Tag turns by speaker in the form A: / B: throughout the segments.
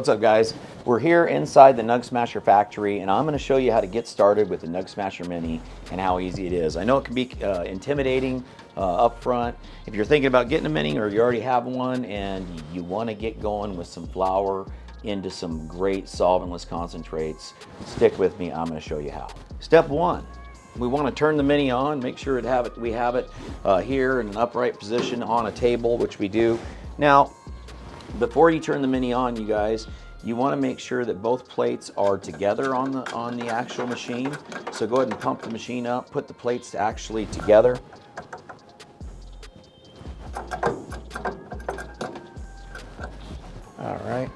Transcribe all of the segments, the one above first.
A: What's up, guys? We're here inside the NugSmasher factory, and I'm going to show you how to get started with the NugSmasher Mini and how easy it is. I know it can be intimidating up front. If you're thinking about getting a Mini or you already have one and you want to get going with some flour into some great solventless concentrates, stick with me. I'm going to show you how. Step one, we want to turn the Mini on, make sure we have it here in an upright position on a table, which we do. Now, before you turn the Mini on, you guys, you want to make sure that both plates are together on the actual machine. So go ahead and pump the machine up, put the plates actually together. All right.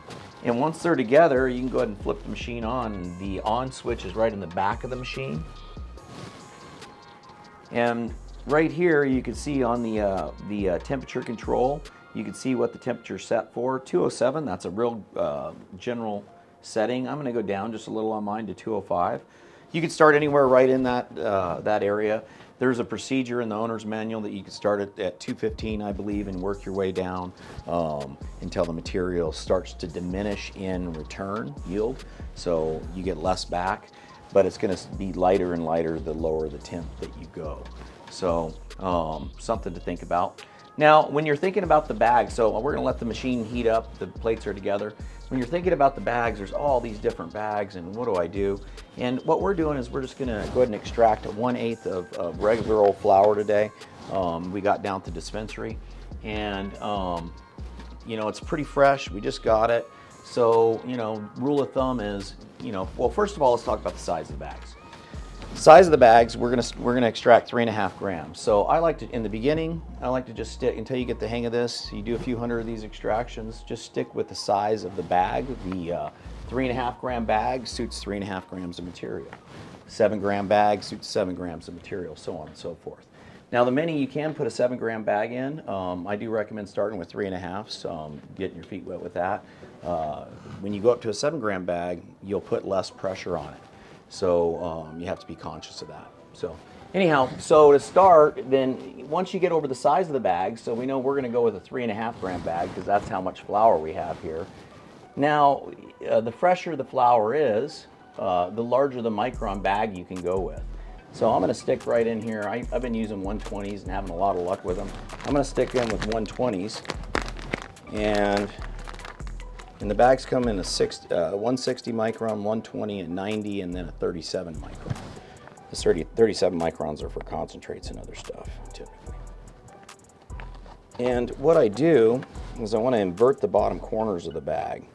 A: And once they're together, you can go ahead and flip the machine on. And the on switch is right in the back of the machine. And right here, you can see on the temperature control, you can see what the temperature is set for. 207, that's a real general setting. I'm going to go down just a little on mine to 205. You can start anywhere right in that area. There's a procedure in the owner's manual that you can start at 215, I believe, and work your way down until the material starts to diminish in return yield. So you get less back, but it's going to be lighter and lighter the lower the temp that you go. So something to think about. Now, when you're thinking about the bag, so we're going to let the machine heat up, the plates are together. When you're thinking about the bags, there's all these different bags, and what do I do? And what we're doing is we're just going to go ahead and extract 1/8 of regular old flour today. We got down to dispensary, and you know, it's pretty fresh. We just got it. So, you know, rule of thumb is, you know, well, first of all, let's talk about the size of the bags. Size of the bags, we're gonna extract 3.5 grams. So I like to, in the beginning, I like to just stick until you get the hang of this. You do a few hundred of these extractions. Just stick with the size of the bag. The 3.5 gram bag suits 3.5 grams of material. 7 gram bag suits 7 grams of material, so on and so forth. Now the Mini, you can put a 7 gram bag in. I do recommend starting with 3.5, so getting your feet wet with that. When you go up to a 7 gram bag, you'll put less pressure on it. So you have to be conscious of that. So anyhow, so to start, then once you get over the size of the bag, so we know we're going to go with a 3.5 gram bag because that's how much flour we have here. Now, the fresher the flour is, the larger the micron bag you can go with. So I'm going to stick right in here. I've been using 120s and having a lot of luck with them. I'm going to stick in with 120s, and the bags come in a 160 micron, 120, and 90, and then a 37 micron. The 37 microns are for concentrates and other stuff, typically. And what I do is I want to invert the bottom corners of the bag.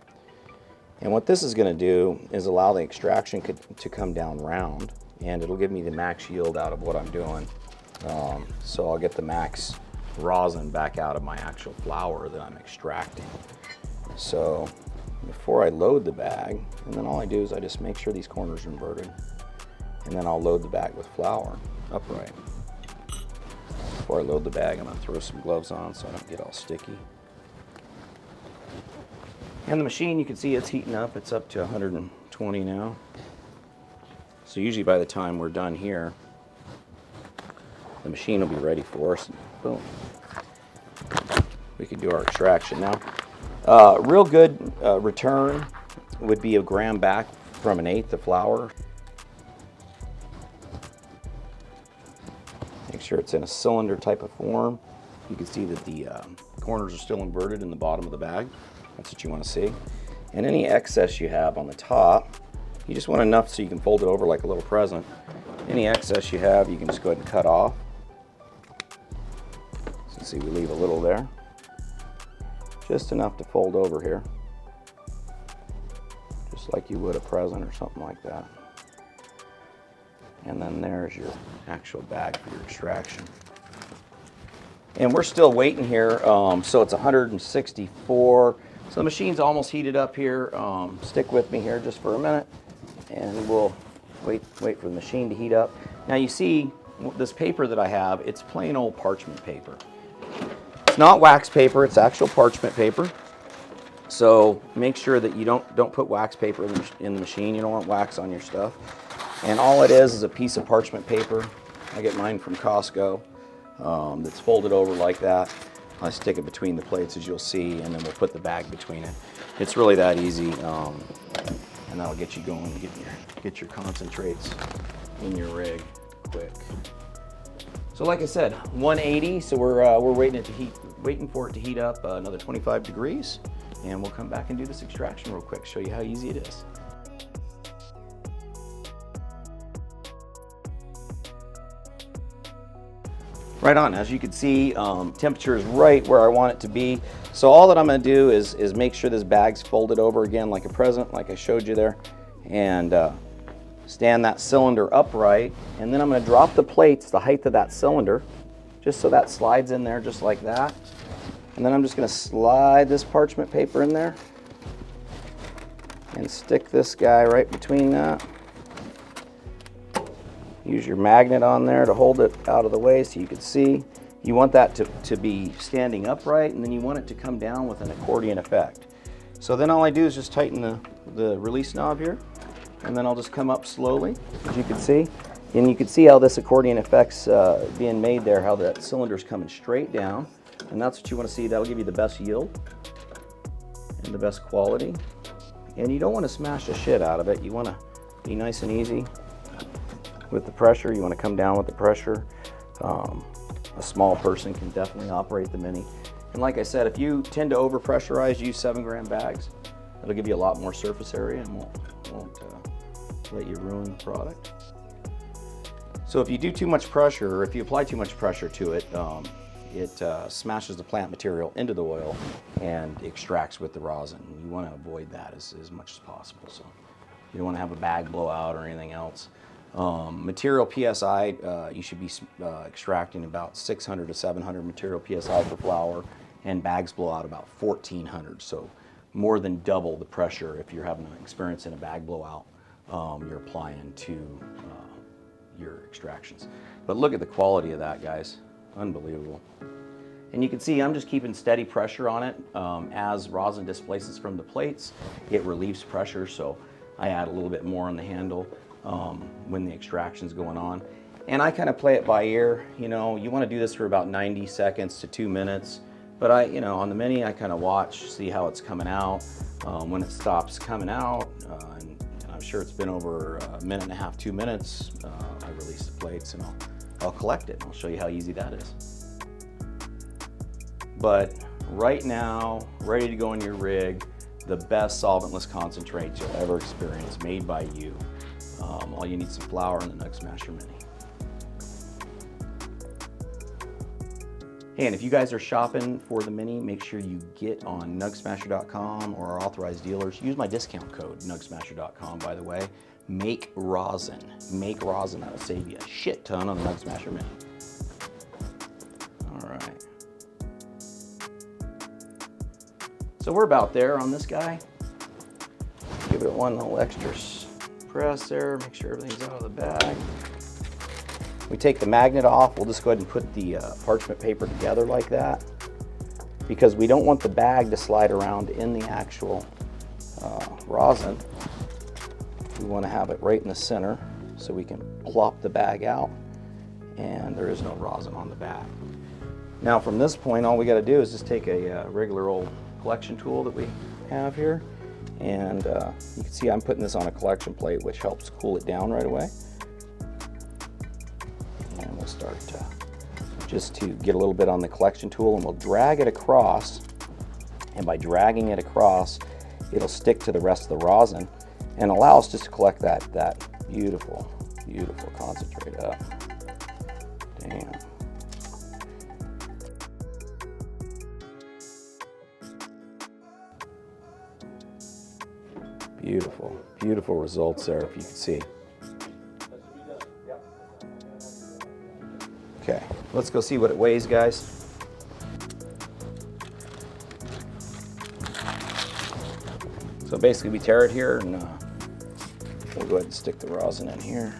A: And what this is going to do is allow the extraction to come down round, and it'll give me the max yield out of what I'm doing. So I'll get the max rosin back out of my actual flour that I'm extracting. So before I load the bag, and then all I do is I just make sure these corners are inverted, and then I'll load the bag with flour upright. Before I load the bag, I'm going to throw some gloves on so I don't get all sticky. And the machine, you can see it's heating up. It's up to 120 now. So usually by the time we're done here, the machine will be ready for us. Boom. We can do our extraction now. Real good return would be a gram back from 1/8 of flour. Make sure it's in a cylinder type of form. You can see that the corners are still inverted in the bottom of the bag. That's what you want to see. And any excess you have on the top, you just want enough so you can fold it over like a little present. Any excess you have, you can just go ahead and cut off. So see, we leave a little there. Just enough to fold over here, just like you would a present or something like that. And then there's your actual bag for your extraction. And we're still waiting here, so it's 164. So the machine's almost heated up here. Stick with me here just for a minute, and we'll wait for the machine to heat up. Now you see this paper that I have, it's plain old parchment paper. It's not wax paper, it's actual parchment paper. So make sure that you don't put wax paper in the machine. You don't want wax on your stuff. And all it is a piece of parchment paper. I get mine from Costco. That's folded over like that. I stick it between the plates, as you'll see, and then we'll put the bag between it. It's really that easy, and that'll get you going, get your concentrates in your rig quick. So like I said, 180. So we're waiting for it to heat up another 25 degrees, and we'll come back and do this extraction real quick. Show you how easy it is. Right on. As you can see, temperature is right where I want it to be. So all that I'm going to do is make sure this bag's folded over again like a present, like I showed you there, and stand that cylinder upright. And then I'm going to drop the plates the height of that cylinder, just so that slides in there just like that. And then I'm just going to slide this parchment paper in there and stick this guy right between that. Use your magnet on there to hold it out of the way so you can see. You want that to be standing upright, and then you want it to come down with an accordion effect. So then all I do is just tighten the release knob here, and then I'll just come up slowly, as you can see. And you can see how this accordion effect's being made there, how that cylinder's coming straight down. And that's what you want to see. That'll give you the best yield and the best quality. And you don't want to smash the shit out of it. You want to be nice and easy with the pressure. You want to come down with the pressure. A small person can definitely operate the Mini. And like I said, if you tend to over pressurize, use 7-gram bags. It'll give you a lot more surface area and won't let you ruin the product. So if you do too much pressure, or if you apply too much pressure to it, it smashes the plant material into the oil and extracts with the rosin. You want to avoid that as much as possible. So you don't want to have a bag blowout or anything else. Material PSI, you should be extracting about 600 to 700 material PSI per flower, and bags blow out about 1400. So more than double the pressure if you're having an experience in a bag blowout you're applying to your extractions. But look at the quality of that, guys. Unbelievable. And you can see I'm just keeping steady pressure on it. As rosin displaces from the plates, it relieves pressure, so I add a little bit more on the handle when the extraction's going on. And I kind of play it by ear. You know, you want to do this for about 90 seconds to 2 minutes. But on the Mini, I kind of watch, see how it's coming out. When it stops coming out, and I'm sure it's been over a minute and a half, 2 minutes, I release the plates and I'll collect it. And I'll show you how easy that is. But right now, ready to go in your rig, the best solventless concentrate you'll ever experience, made by you. All you need is some flour and the NugSmasher Mini. Hey, and if you guys are shopping for the Mini, make sure you get on NugSmasher.com or our authorized dealers. Use my discount code, NugSmasher.com, by the way. Make rosin. Make rosin. That'll save you a shit ton on the NugSmasher Mini. All right. So we're about there on this guy. Give it one little extra press there, make sure everything's out of the bag. We take the magnet off. We'll just go ahead and put the parchment paper together like that, because we don't want the bag to slide around in the actual rosin. We want to have it right in the center so we can plop the bag out and there is no rosin on the bag. Now from this point, all we got to do is just take a regular old collection tool that we have here, and you can see I'm putting this on a collection plate, which helps cool it down right away. And we'll start just to get a little bit on the collection tool, and we'll drag it across, and by dragging it across, it'll stick to the rest of the rosin and allow us just to collect that beautiful, beautiful concentrate up. Damn. Beautiful, beautiful results there, if you can see. Okay, let's go see what it weighs, guys. So basically we tear it here, and we'll go ahead and stick the rosin in here.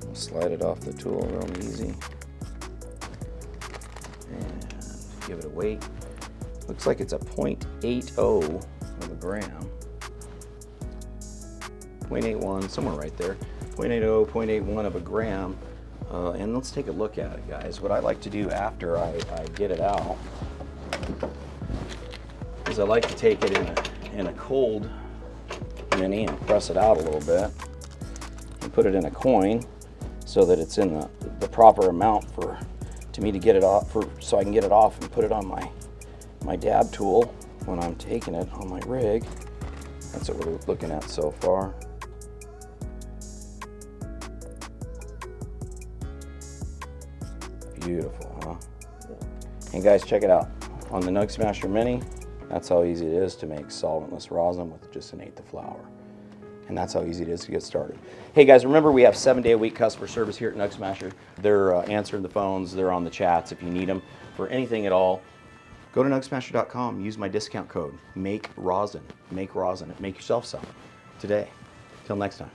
A: We'll slide it off the tool real easy. And give it a weight. Looks like it's a 0.80 of a gram. 0.81, somewhere right there. 0.80, 0.81 of a gram. And let's take a look at it, guys. What I like to do after I get it out is I like to take it in a cold mini and press it out a little bit and put it in a coin so that it's in the proper amount to me to get it off, so I can get it off and put it on my dab tool when I'm taking it on my rig. That's what we're looking at so far. Beautiful, huh? And guys, check it out. On the NugSmasher Mini, that's how easy it is to make solventless rosin with just an eighth of flour. And that's how easy it is to get started. Hey guys, remember we have 7-day-a-week customer service here at NugSmasher. They're answering the phones, they're on the chats if you need them for anything at all. Go to NugSmasher.com, use my discount code, make rosin, make yourself some today. Till next time.